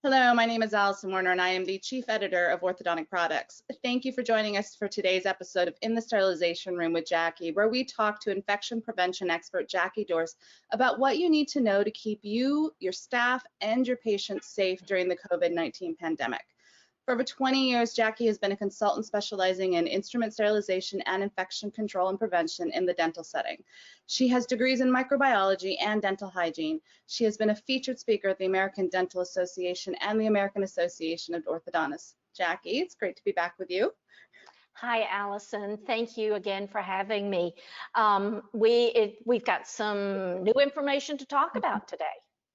Hello, my name is Allison Warner, and I am the Chief Editor of Orthodontic Products. Thank you for joining us for today's episode of In the Sterilization Room with Jackie, where we talk to infection prevention expert Jackie Dorst about what you need to know to keep you, your staff, and your patients safe during the COVID-19 pandemic. For over 20 years, Jackie has been a consultant specializing in instrument sterilization and infection control and prevention in the dental setting. She has degrees in microbiology and dental hygiene. She has been a featured speaker at the American Dental Association and the American Association of Orthodontists. Jackie, it's great to be back with you. Hi, Allison. Thank you again for having me. We've got some new information to talk about today.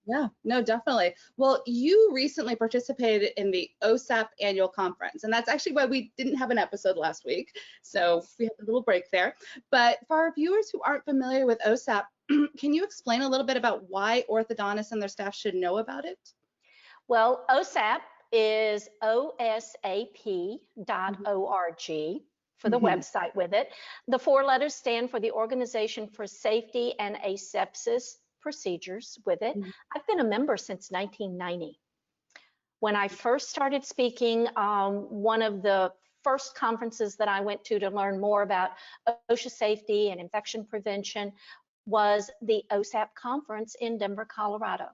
Yeah, no, definitely. Well, you recently participated in the OSAP annual conference, and that's actually why we didn't have an episode last week. So we had a little break there. But for our viewers who aren't familiar with OSAP, can you explain a little bit about why orthodontists and their staff should know about it? Well, OSAP is osap.org for the website with it. The 4 letters stand for the Organization for Safety and Asepsis Procedures with it. I've been a member since 1990. When I first started speaking, one of the first conferences that I went to learn more about OSHA safety and infection prevention was the OSAP conference in Denver, Colorado.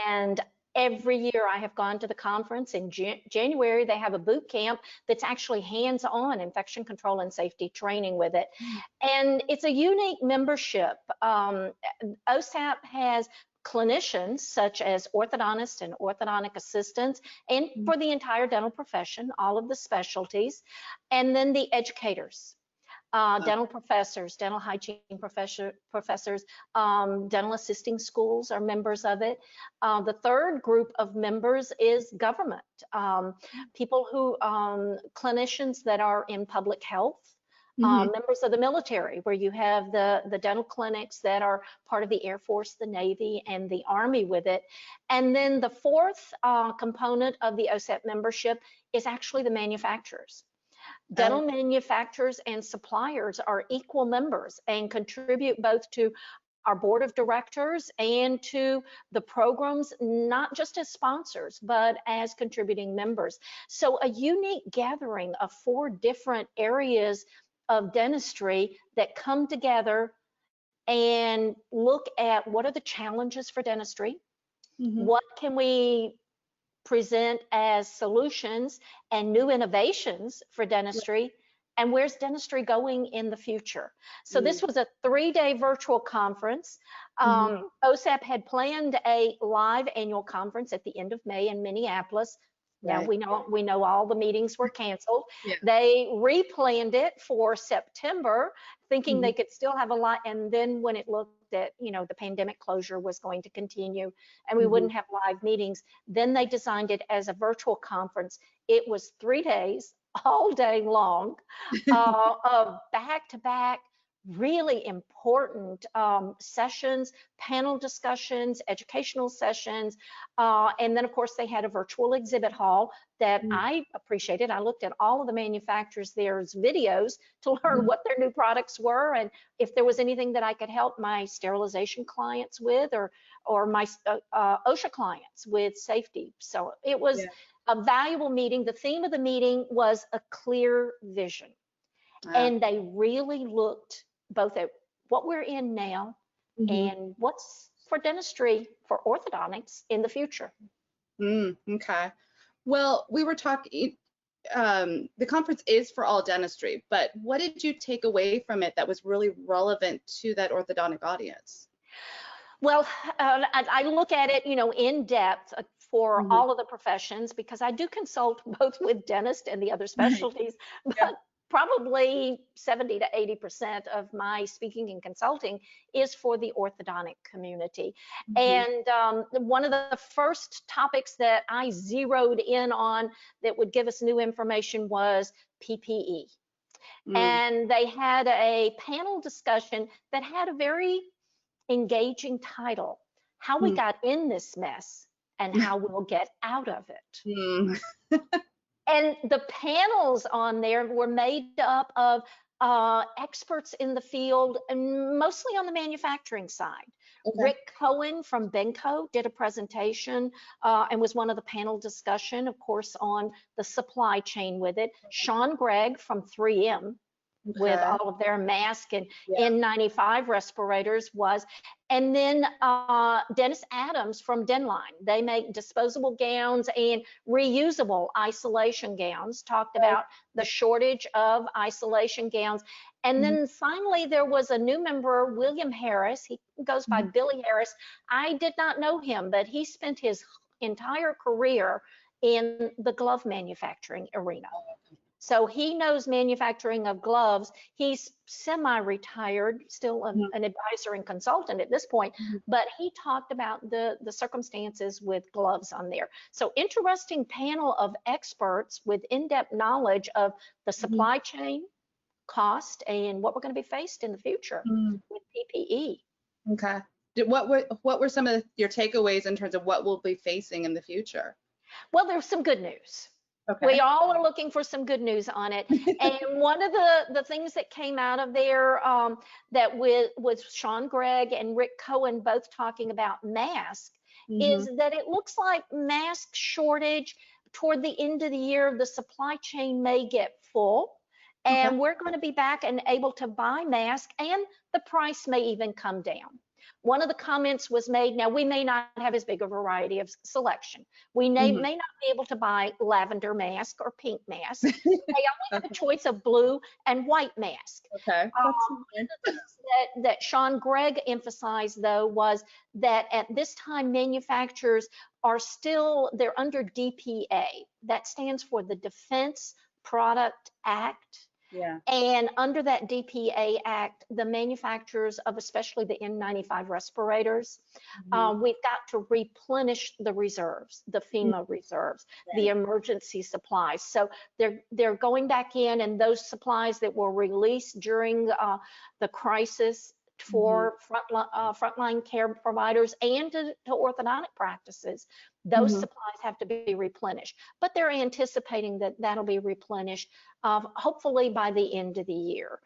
And every year I have gone to the conference. In January, they have a boot camp that's actually hands-on infection control and safety training with it. And it's a unique membership. OSAP has clinicians such as orthodontists and orthodontic assistants, and for the entire dental profession, all of the specialties, and then the educators. Dental professors, dental hygiene professors, dental assisting schools are members of it. The third group of members is government, people who, clinicians that are in public health, members of the military, where you have the dental clinics that are part of the Air Force, the Navy, and the Army with it. And then the fourth component of the OSAP membership is actually the manufacturers. Dental manufacturers and suppliers are equal members and contribute both to our board of directors and to the programs, not just as sponsors, but as contributing members. So a unique gathering of 4 different areas of dentistry that come together and look at what are the challenges for dentistry, what can we present as solutions and new innovations for dentistry, and where's dentistry going in the future. So this was a 3-day virtual conference. OSAP had planned a live annual conference at the end of May in Minneapolis. Now we know all the meetings were canceled. They replanned it for September, thinking they could still have a lot. And then when it looked at, the pandemic closure was going to continue and we wouldn't have live meetings, then they designed it as a virtual conference. It was 3 days, all day long, of back-to-back, really important sessions, panel discussions, educational sessions, and then of course they had a virtual exhibit hall that I appreciated. I looked at all of the manufacturers' there's videos to learn what their new products were and if there was anything that I could help my sterilization clients with or my OSHA clients with safety. So it was a valuable meeting. The theme of the meeting was a clear vision. And they really looked both at what we're in now and what's for dentistry, for orthodontics in the future. Okay. Well, we were talking, the conference is for all dentistry, but what did you take away from it that was really relevant to that orthodontic audience? Well, I look at it, in depth for all of the professions, because I do consult both with dentists and the other specialties, but probably 70 to 80% of my speaking and consulting is for the orthodontic community. And one of the first topics that I zeroed in on that would give us new information was PPE. And they had a panel discussion that had a very engaging title, How We Got in This Mess and How We'll Get Out of It. And the panels on there were made up of experts in the field, and mostly on the manufacturing side. Okay. Rick Cohen from Benco did a presentation and was one of the panel discussion, of course, on the supply chain with it. Sean Gregg from 3M with Okay. all of their mask and Yeah. N95 respirators was. And then Dennis Adams from Denline. They make disposable gowns and reusable isolation gowns, talked about the shortage of isolation gowns. And then finally, there was a new member, William Harris. He goes by Billy Harris. I did not know him, but he spent his entire career in the glove manufacturing arena. So he knows manufacturing of gloves. He's semi-retired, still an advisor and consultant at this point, but he talked about the circumstances with gloves on there. So interesting panel of experts with in-depth knowledge of the supply chain, cost, and what we're going to be faced in the future with PPE. Okay. What were some of your takeaways in terms of what we'll be facing in the future? Well, there's some good news. Okay. We all are looking for some good news on it. And one of the things that came out of there that with Sean Gregg and Rick Cohen both talking about masks is that it looks like mask shortage toward the end of the year, the supply chain may get full. And we're going to be back and able to buy masks, and the price may even come down. One of the comments was made, now we may not have as big a variety of selection. We may not be able to buy lavender mask or pink mask. They only have a choice of blue and white mask. Okay. One of the things that Sean Gregg emphasized, though, was that at this time, manufacturers are still, they're under DPA. That stands for the Defense Product Act. Yeah. And under that DPA Act, the manufacturers of especially the N95 respirators, we've got to replenish the reserves, the FEMA reserves, the emergency supplies. So they're going back in, and those supplies that were released during the crisis for frontline care providers and to orthodontic practices, those supplies have to be replenished. But they're anticipating that that'll be replenished hopefully by the end of the year.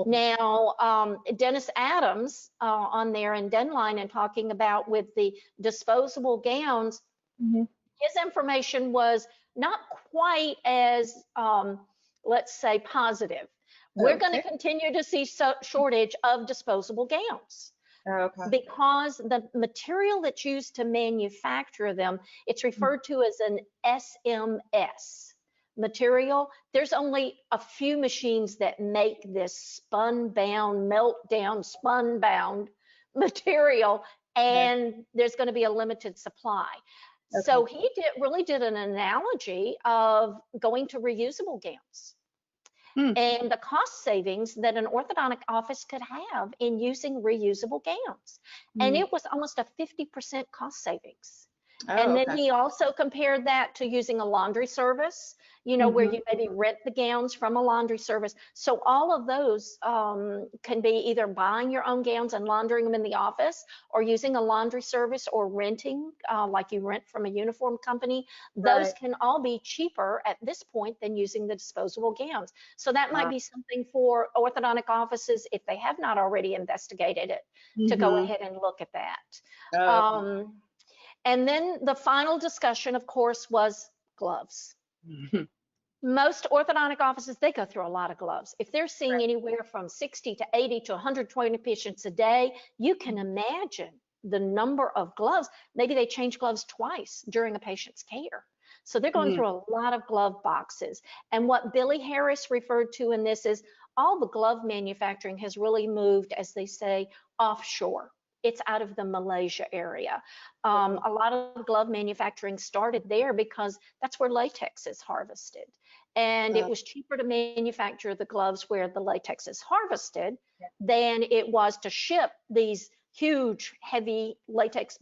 Now, Dennis Adams on there in Denline and talking about with the disposable gowns, his information was not quite as, let's say, positive. We're going to continue to see shortage of disposable gowns. Because the material that's used to manufacture them, it's referred to as an SMS material. There's only a few machines that make this spun-bound, melt-down, spun-bound material, and there's going to be a limited supply. So he really did an analogy of going to reusable gowns. And the cost savings that an orthodontic office could have in using reusable gowns. And it was almost a 50% cost savings. And then he also compared that to using a laundry service, you know, where you maybe rent the gowns from a laundry service. So all of those can be either buying your own gowns and laundering them in the office, or using a laundry service, or renting, like you rent from a uniform company. Those can all be cheaper at this point than using the disposable gowns. So that might be something for orthodontic offices, if they have not already investigated it, to go ahead and look at that. And then the final discussion, of course, was gloves. Most orthodontic offices, they go through a lot of gloves. If they're seeing anywhere from 60 to 80 to 120 patients a day, you can imagine the number of gloves. Maybe they change gloves twice during a patient's care. So they're going through a lot of glove boxes. And what Billy Harris referred to in this is all the glove manufacturing has really moved, as they say, offshore. It's out of the Malaysia area. A lot of glove manufacturing started there because that's where latex is harvested. And it was cheaper to manufacture the gloves where the latex is harvested than it was to ship these huge, heavy latex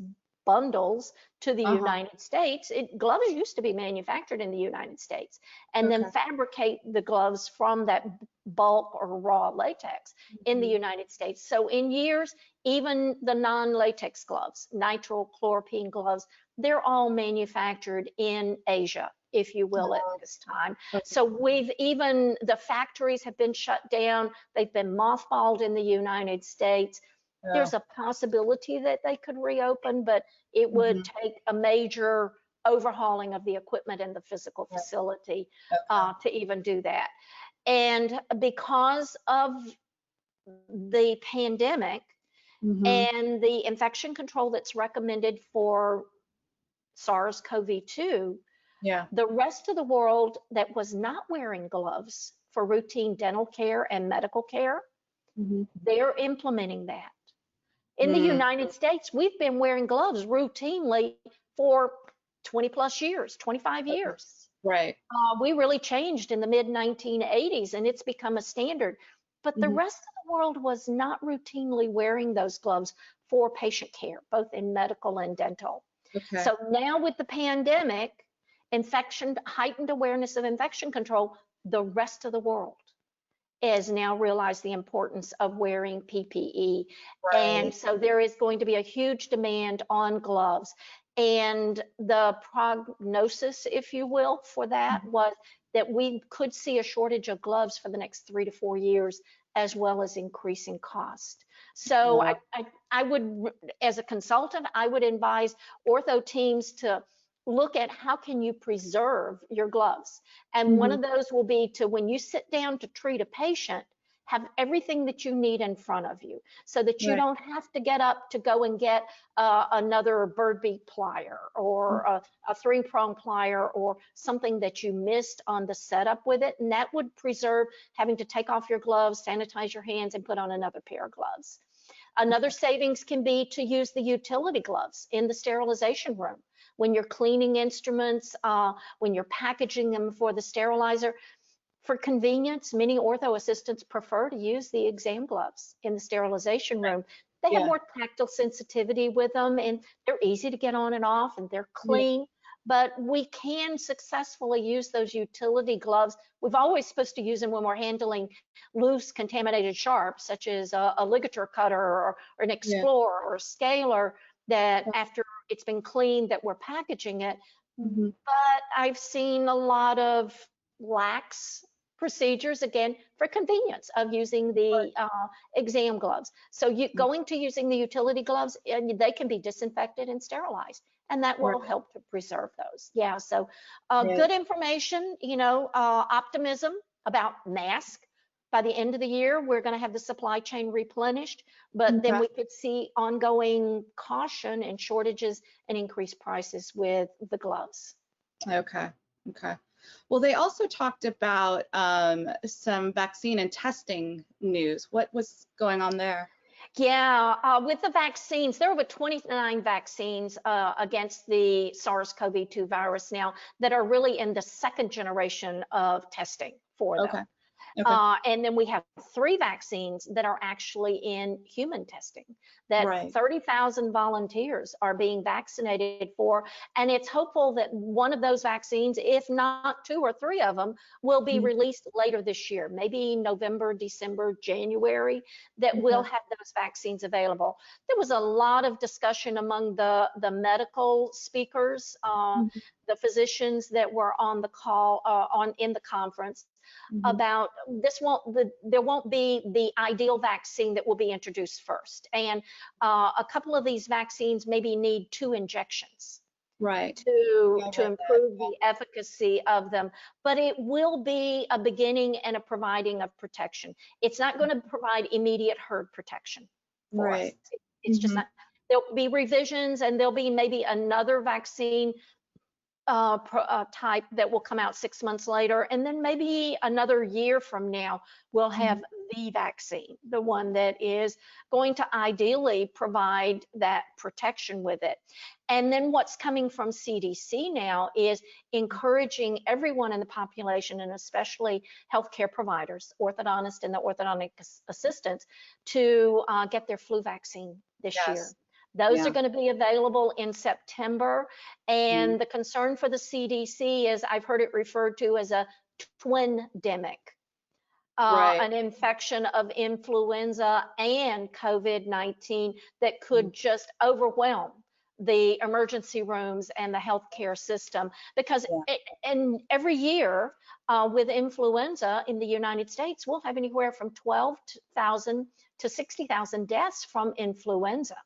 bundles to the United States. Gloves used to be manufactured in the United States, and then fabricate the gloves from that bulk or raw latex in the United States. So in years, even the non-latex gloves, nitrile chloroprene gloves, they're all manufactured in Asia, if you will, at Oh, this time. okay. So the factories have been shut down. They've been mothballed in the United States. Yeah. There's a possibility that they could reopen, but it would Mhm. take a major overhauling of the equipment and the physical Right. facility Okay. to even do that. And because of the pandemic Mhm. and the infection control that's recommended for SARS-CoV-2, Yeah. the rest of the world that was not wearing gloves for routine dental care and medical care, Mhm. they're implementing that. In the Mm. United States, we've been wearing gloves routinely for 20 plus years, 25 Okay. years. Right. We really changed in the mid 1980s and it's become a standard. But the Mhm. rest of the world was not routinely wearing those gloves for patient care, both in medical and dental. Okay. So now with the pandemic, heightened awareness of infection control, the rest of the world has now realized the importance of wearing PPE. And Right. so there is going to be a huge demand on gloves. And the prognosis, if you will, for that Mhm. was that we could see a shortage of gloves for the next 3 to 4 years, as well as increasing cost. So Wow. I would, as a consultant, I would advise ortho teams to look at how can you preserve your gloves. And one Mhm. of those will be to, when you sit down to treat a patient, have everything that you need in front of you so that you Right. don't have to get up to go and get another bird beak plier or Mhm. a three-prong plier or something that you missed on the setup with it. And that would preserve having to take off your gloves, sanitize your hands, and put on another pair of gloves. Another savings can be to use the utility gloves in the sterilization room when you're cleaning instruments, when you're packaging them for the sterilizer. For convenience, many ortho assistants prefer to use the exam gloves in the sterilization room. They have Yeah. more tactile sensitivity with them and they're easy to get on and off and they're Yeah. clean, but we can successfully use those utility gloves. We've always supposed to use them when we're handling loose contaminated sharps, such as a ligature cutter or an Yeah. explorer or a scaler, that after it's been cleaned that we're packaging it. Mhm. But I've seen a lot of lax procedures, again, for convenience of using the exam gloves. So you Right. going to using the utility gloves, and they can be disinfected and sterilized, and that Right. will help to preserve those. Yeah, so Right. good information, optimism about mask. By the end of the year, we're going to have the supply chain replenished, but then Okay. we could see ongoing caution and shortages and increased prices with the gloves. Okay. Okay. Well, they also talked about some vaccine and testing news. What was going on there? Yeah, with the vaccines, there are over 29 vaccines against the SARS-CoV-2 virus now that are really in the second generation of testing for them. Okay. Okay. And then we have 3 vaccines that are actually in human testing that Right. 30,000 volunteers are being vaccinated for. And it's hopeful that one of those vaccines, if not 2 or 3 of them, will be Mhm. released later this year, maybe November, December, January, that Okay. will have those vaccines available. There was a lot of discussion among the medical speakers, Mhm. the physicians that were on the call, in the conference, Mhm. about there won't be the ideal vaccine that will be introduced first. And a couple of these vaccines maybe need 2 injections Right. Yeah, I to read that. improve the efficacy of them. But it will be a beginning and a providing of protection. It's not going to provide immediate herd protection for us. Right. It's just Mhm. not. There'll be revisions and there'll be maybe another vaccine type that will come out 6 months later. And then maybe another year from now, we'll Mhm. have the vaccine, the one that is going to ideally provide that protection with it. And then what's coming from CDC now is encouraging everyone in the population, and especially healthcare providers, orthodontists and the orthodontic assistants, to get their flu vaccine this year. Yes. Those are Yeah. going to be available in September. Mhm. And the concern for the CDC is I've heard it referred to as a twin-demic, Right. an infection of influenza and COVID-19 that Mhm. could just overwhelm the emergency rooms and the healthcare system, because and every year with influenza in the United States, we'll have anywhere from 12,000 to 60,000 deaths from influenza.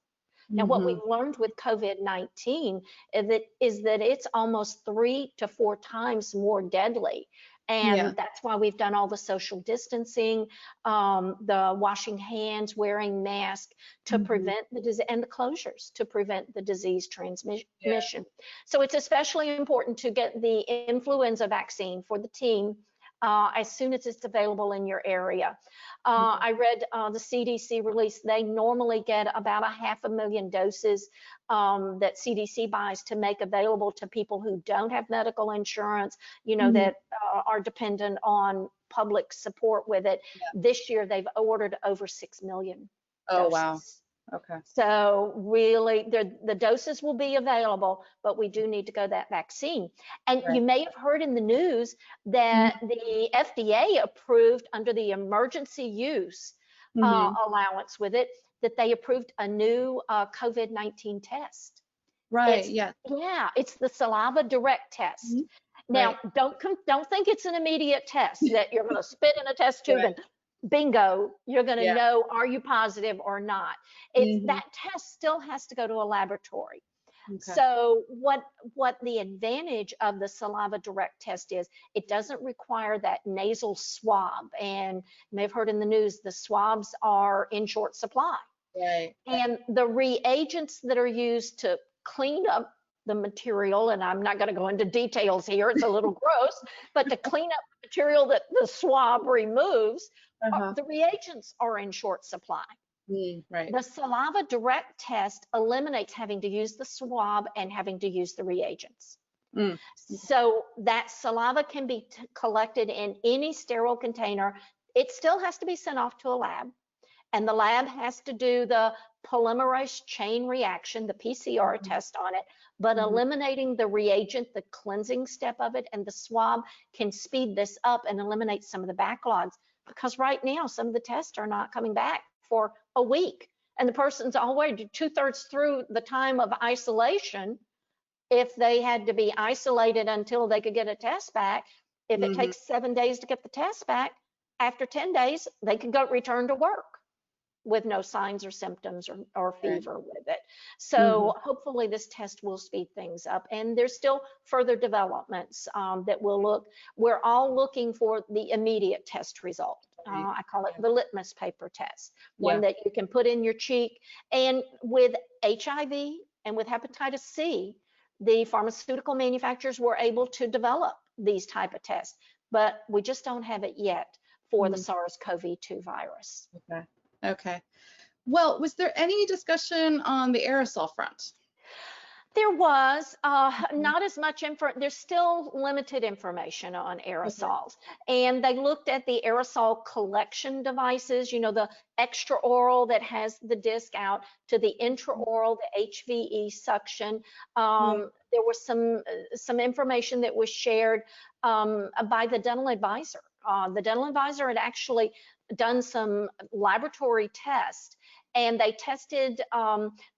Now, what we've learned with COVID-19 is that it's almost 3 to 4 times more deadly. And that's why we've done all the social distancing, the washing hands, wearing masks to prevent the disease, and the closures to prevent the disease transmission. So it's especially important to get the influenza vaccine for the team as soon as it's available in your area. I read the CDC release, they normally get about 500,000 doses that CDC buys to make available to people who don't have medical insurance, you know, that are dependent on public support with it. This year, they've ordered over 6 million doses. Oh, wow. Okay. So really, the doses will be available, but we do need to go that vaccine. And you may have heard in the news that the FDA approved under the emergency use allowance with it, that they approved a new COVID-19 test. Right. It's the saliva direct test. Now, don't think it's an immediate test that you're going to spit in a test tube and bingo, you're going to know, are you positive or not? That test still has to go to a laboratory. So what the advantage of the saliva direct test is, it doesn't require that nasal swab. And you may have heard in the news, the swabs are in short supply. And the reagents that are used to clean up the material, and I'm not going to go into details here, it's a little gross, but to clean up the material that the swab removes, the reagents are in short supply. The saliva direct test eliminates having to use the swab and having to use the reagents. So that saliva can be collected in any sterile container. It still has to be sent off to a lab, and the lab has to do the polymerase chain reaction, the PCR test on it, but eliminating the reagent, the cleansing step of it, and the swab can speed this up and eliminate some of the backlogs, because right now some of the tests are not coming back for a week, and the person's already 2/3 through the time of isolation. If they had to be isolated until they could get a test back, if it takes 7 days to get the test back, after 10 days, they could go return to work with no signs or symptoms or fever with it. So hopefully this test will speed things up. And there's still further developments that we'll look. We're all looking for the immediate test result. I call it the litmus paper test, one that you can put in your cheek. And with HIV and with hepatitis C, the pharmaceutical manufacturers were able to develop these type of tests, but we just don't have it yet for the SARS-CoV-2 virus. Okay. Well, was there any discussion on the aerosol front? There was not as much info. There's still limited information on aerosols. And they looked at the aerosol collection devices, you know, the extraoral that has the disc out to the intraoral, the HVE suction. There was some information that was shared by the dental advisor. The dental advisor had actually done some laboratory tests, and they tested,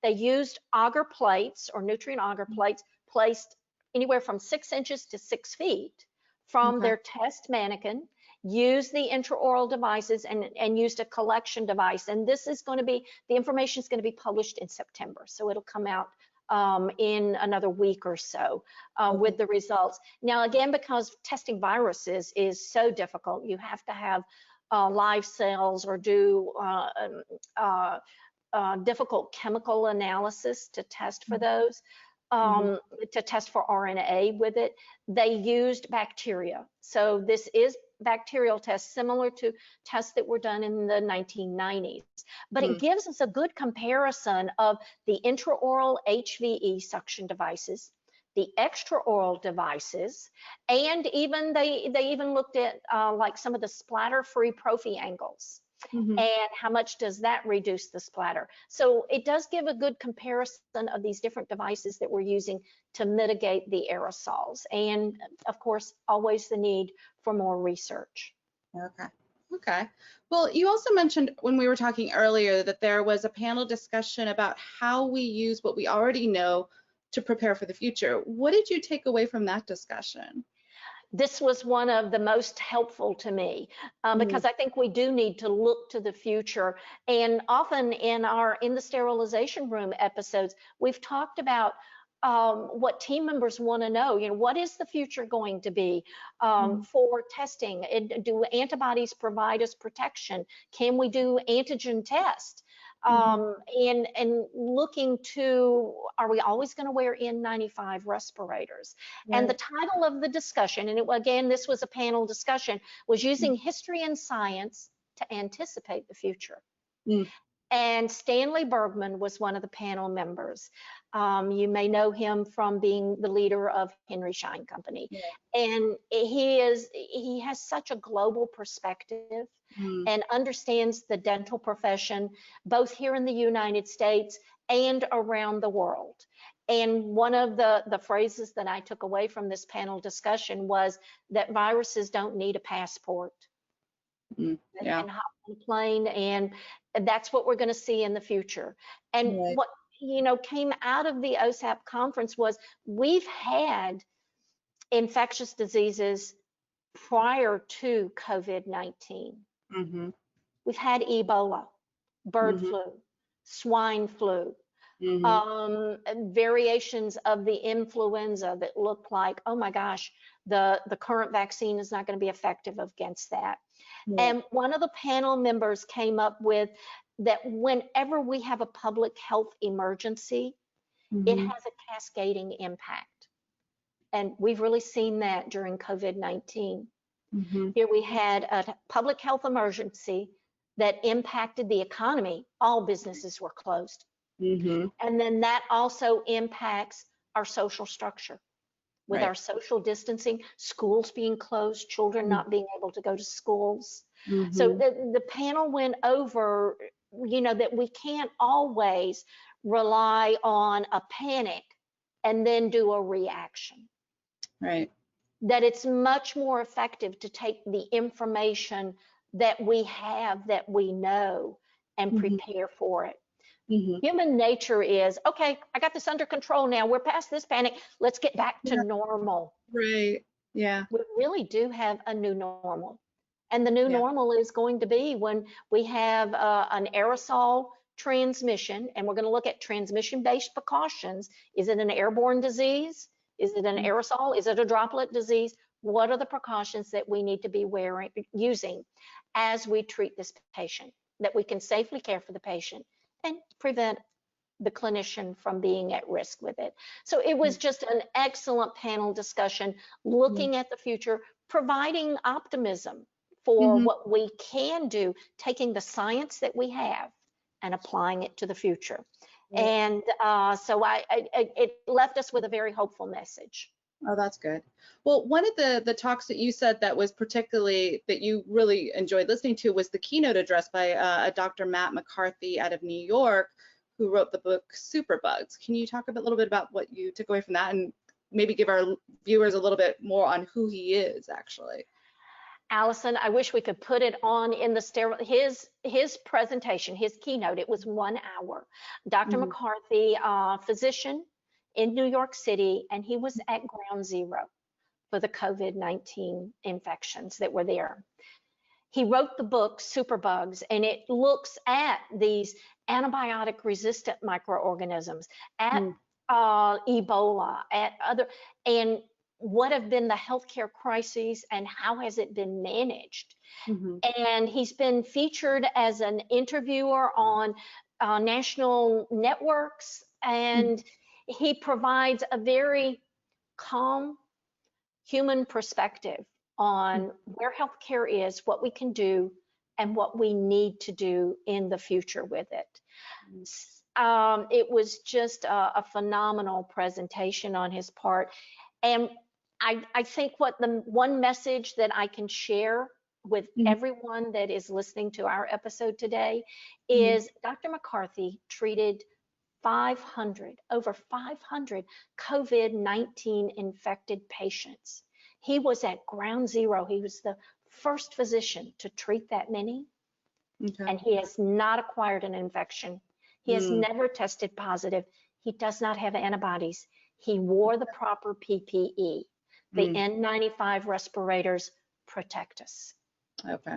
they used agar plates or nutrient agar plates placed anywhere from 6 inches to 6 feet from their test mannequin, used the intraoral devices and used a collection device. And this is going to be, the information is going to be published in September. So it'll come out in another week or so with the results. Now, again, because testing viruses is so difficult, you have to have live cells or do difficult chemical analysis to test for those, to test for RNA with it. They used bacteria. So this is bacterial tests similar to tests that were done in the 1990s. But it gives us a good comparison of the intraoral HVE suction devices, the extraoral devices, and even they even looked at like some of the splatter-free prophy angles. And how much does that reduce the splatter? So it does give a good comparison of these different devices that we're using to mitigate the aerosols. And of course, always the need for more research. Okay. Okay. Well, you also mentioned when we were talking earlier that there was a panel discussion about how we use what we already know to prepare for the future. What did you take away from that discussion? This was one of the most helpful to me Mm, because I think we do need to look to the future. And often in the sterilization room episodes, we've talked about what team members want to know. You know, what is the future going to be mm, for testing? And do antibodies provide us protection? Can we do antigen tests? mhm. And looking to, are we always going to wear N95 respirators? And the Right. title of the discussion, and again, this was a panel discussion, was Mm, using history and science to anticipate the future. mm, And Stanley Bergman was one of the panel members. You may know him from being the leader of Henry Schein Company. yeah. And he has such a global perspective Mm, and understands the dental profession, both here in the United States and around the world. And one of the phrases that I took away from this panel discussion was that viruses don't need a passport. mm, They yeah. can hop on a plane, and that's what we're going to see in the future. And Right. what came out of the OSAP conference was we've had infectious diseases prior to COVID-19. Mhm. We've had Ebola, bird Mhm. flu, swine flu, Mhm. variations of the influenza that look like, oh my gosh, the current vaccine is not going to be effective against that. Right. And one of the panel members came up with that whenever we have a public health emergency, it Mhm. has a cascading impact. And we've really seen that during COVID-19. Mhm. Here we had a public health emergency that impacted the economy. All businesses were closed. Mhm. And then that also impacts our social structure with Right. our social distancing, schools being closed, children Mm, not being able to go to schools. So mhm. the panel went over, that we can't always rely on a panic and then do a reaction. Right. That it's much more effective to take the information that we have, that we know, and Mhm. prepare for it. Mhm. Human nature is, okay, I got this under control now. We're past this panic. Let's get back to Yeah. normal. Right. Yeah. We really do have a new normal. And the new Yeah. normal is going to be when we have an aerosol transmission, and we're going to look at transmission-based precautions. Is it an airborne disease? Is it an Mm, aerosol? Is it a droplet disease? What are the precautions that we need to be using as we treat this patient, that we can safely care for the patient and prevent the clinician from being at risk with it? So it mm, was just an excellent panel discussion, mm. looking at the future, providing optimism for Mhm. what we can do, taking the science that we have and applying it to the future. Right. And so it left us with a very hopeful message. Oh, that's good. Well, one of the talks that you said that was particularly that you really enjoyed listening to was the keynote address by a Dr. Matt McCarthy out of New York, who wrote the book Superbugs. Can you talk a little bit about what you took away from that and maybe give our viewers a little bit more on who he is actually? Allison, I wish we could put it on in the his presentation, his keynote. It was 1 hour. Dr. Mhm. McCarthy, physician in New York City, and he was at ground zero for the COVID-19 infections that were there. He wrote the book Superbugs, and it looks at these antibiotic resistant microorganisms, at Mm, Ebola, at other, and what have been the healthcare crises and how has it been managed. mhm, And he's been featured as an interviewer on national networks, mm, and he provides a very calm human perspective mm, on where healthcare is, what we can do, and what we need to do in the future with it. mm, It was just a phenomenal presentation on his part. And I think what the one message that I can share with mhm, everyone that is listening to our episode today mhm. is Dr. McCarthy treated over 500 COVID-19 infected patients. He was at ground zero. He was the first physician to treat that many, Okay. and he has not acquired an infection. He has never tested positive. He does not have antibodies. He wore the proper PPE. The N95 respirators protect us. Okay.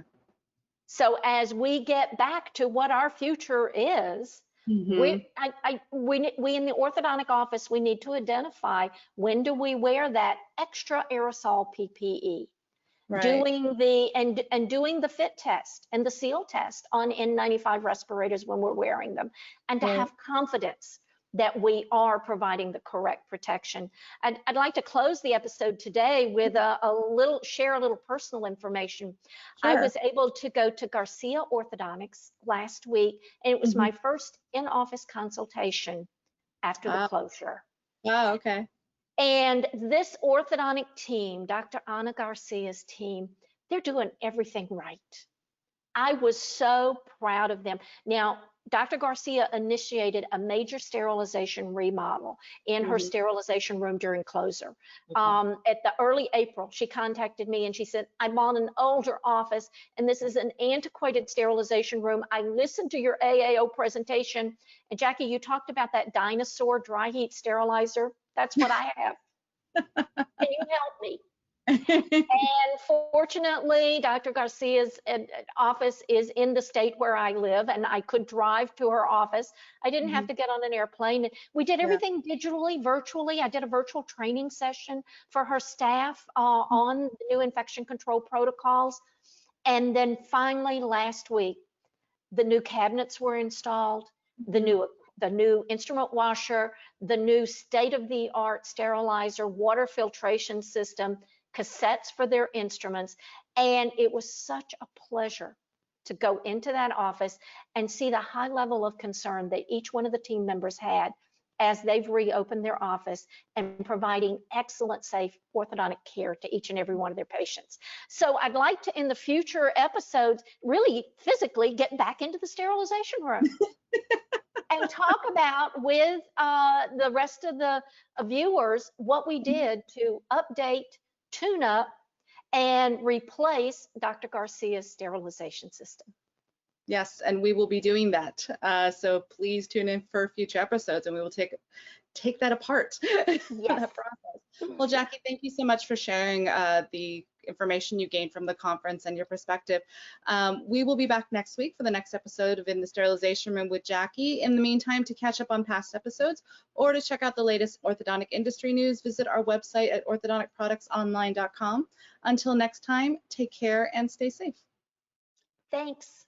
So as we get back to what our future is, we in the orthodontic office, we need to identify when do we wear that extra aerosol PPE. Right. Doing the fit test and the seal test on N95 respirators when we're wearing them, and to have confidence that we are providing the correct protection. I'd like to close the episode today with share a little personal information. Sure. I was able to go to Garcia Orthodontics last week, and it was my first in-office consultation after the closure. Oh, okay. And this orthodontic team, Dr. Ana Garcia's team, they're doing everything right. I was so proud of them. Now, Dr. Garcia initiated a major sterilization remodel in her sterilization room during closure. At the early April, she contacted me and she said, I'm on an older office and this is an antiquated sterilization room. I listened to your AAO presentation, and Jackie, you talked about that dinosaur dry heat sterilizer. That's what I have. Can you help me? And fortunately, Dr. Garcia's office is in the state where I live, and I could drive to her office. I didn't have to get on an airplane. We did everything digitally, virtually. I did a virtual training session for her staff on the new infection control protocols. And then finally, last week, the new cabinets were installed, the new instrument washer, the new state-of-the-art sterilizer, water filtration system, cassettes for their instruments. And it was such a pleasure to go into that office and see the high level of concern that each one of the team members had as they've reopened their office and providing excellent, safe orthodontic care to each and every one of their patients. So I'd like to, in the future episodes, really physically get back into the sterilization room and talk about with the rest of the viewers what we did to update, tune up, and replace Dr. Garcia's sterilization system. Yes, and we will be doing that. So please tune in for future episodes, and we will take that apart. Yes. That process. Well, Jackie, thank you so much for sharing the information you gained from the conference and your perspective. We will be back next week for the next episode of In the Sterilization Room with Jackie. In the meantime, to catch up on past episodes or to check out the latest orthodontic industry news, visit our website at orthodonticproductsonline.com. Until next time, take care and stay safe. Thanks.